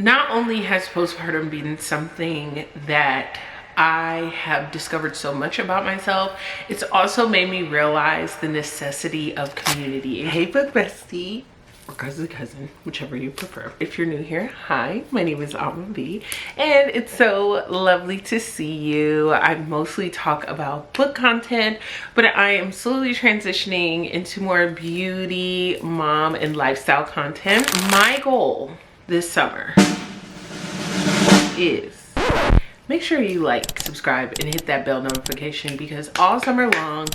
Not only has postpartum been something that I have discovered so much about myself, it's also made me realize the necessity of community. Hey book bestie, or cousin, whichever you prefer. If you're new here, hi, my name is Alma B, and it's so lovely to see you. I mostly talk about book content, but I am slowly transitioning into more beauty, mom, and lifestyle content. My goal this summer is make sure you like, subscribe, and hit that bell notification, because all summer long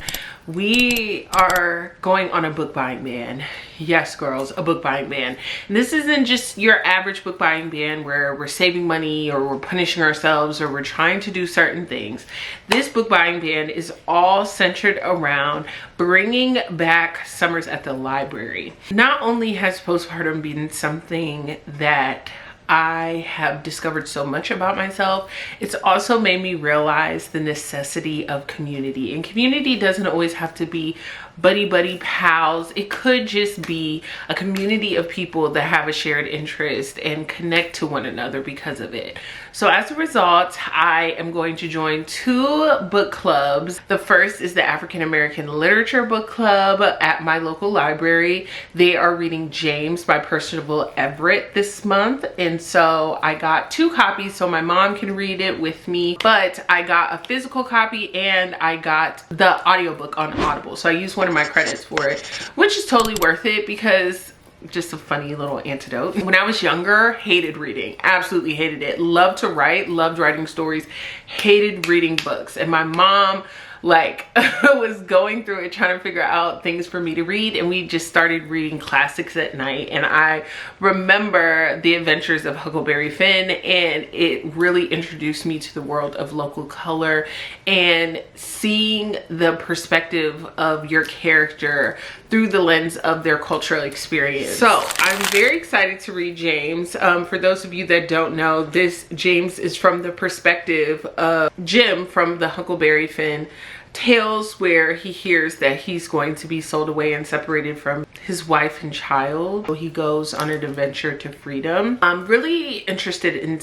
we are going on a book buying ban. Yes, girls, a book buying ban. And this isn't just your average book buying ban where we're saving money or we're punishing ourselves or we're trying to do certain things. This book buying ban is all centered around bringing back summers at the library. Not only has postpartum been something that I have discovered so much about myself, it's also made me realize the necessity of community. And community doesn't always have to be buddy pals. It could just be a community of people that have a shared interest and connect to one another because of it. So as a result, I am going to join 2 book clubs. The first is the African American Literature Book Club at my local library. They are reading James by Percival Everett this month. And so I got 2 copies so my mom can read it with me, but I got a physical copy and I got the audiobook on Audible. So I used one of my credits for it, which is totally worth it because just a funny little antidote. When I was younger, hated reading, absolutely hated it. Loved to write, loved writing stories, hated reading books. And my mom was going through it trying to figure out things for me to read, and we just started reading classics at night. And I remember The Adventures of Huckleberry Finn, and it really introduced me to the world of local color and seeing the perspective of your character through the lens of their cultural experience. So I'm very excited to read James. For those of you that don't know, this James is from the perspective of Jim from the Huckleberry Finn tales, where he hears that he's going to be sold away and separated from his wife and child. So he goes on an adventure to freedom. I'm really interested in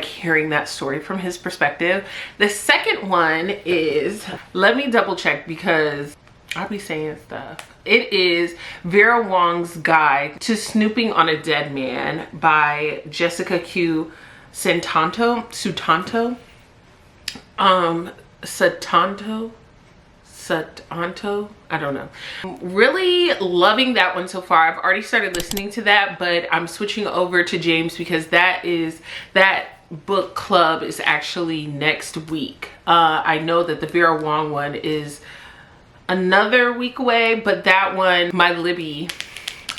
hearing that story from his perspective. The second one is, let me double check because I'll be saying stuff. It is Vera Wong's Guide to Snooping on a Dead Man by Jessica Q. Sutanto. Satanto, I don't know. Really loving that one so far. I've already started listening to that, but I'm switching over to James because that book club is actually next week. I know that the Vera Wong one is another week away, but that one, my Libby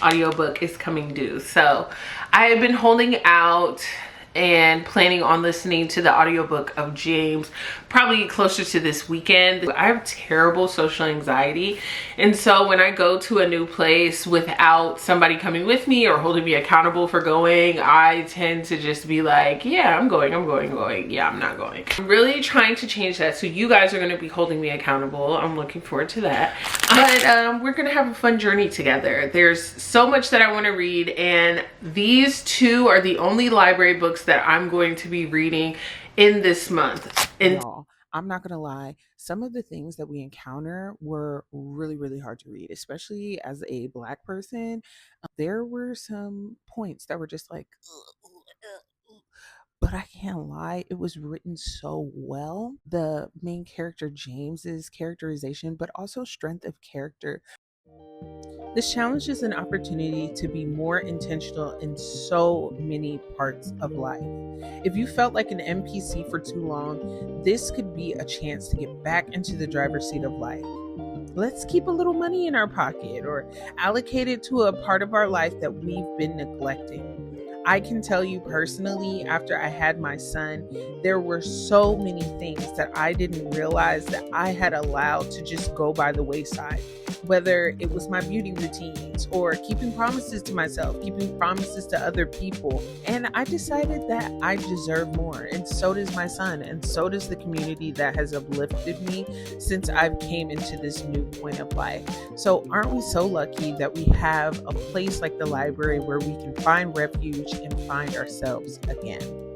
audiobook, is coming due. So I have been holding out and planning on listening to the audiobook of James probably closer to this weekend. I have terrible social anxiety, and so when I go to a new place without somebody coming with me or holding me accountable for going, I tend to just be like, yeah, I'm going, yeah, I'm not going. I'm really trying to change that, so you guys are going to be holding me accountable. I'm looking forward to that. But we're gonna have a fun journey together. There's so much that I want to read, and these 2 are the only library books that I'm going to be reading in this month. And Y'all, I'm not gonna lie, some of the things that we encounter were really hard to read, especially as a Black person. There were some points that were just like, "Ugh, ugh, ugh." But I can't lie, it was written so well. The main character, James's characterization, but also strength of character. This challenge is an opportunity to be more intentional in so many parts of life. If you felt like an NPC for too long, this could be a chance to get back into the driver's seat of life. Let's keep a little money in our pocket or allocate it to a part of our life that we've been neglecting. I can tell you personally, after I had my son, there were so many things that I didn't realize that I had allowed to just go by the wayside. Whether it was my beauty routines or keeping promises to myself, keeping promises to other people. And I decided that I deserve more. And so does my son. And so does the community that has uplifted me since I've came into this new point of life. So aren't we so lucky that we have a place like the library where we can find refuge and find ourselves again.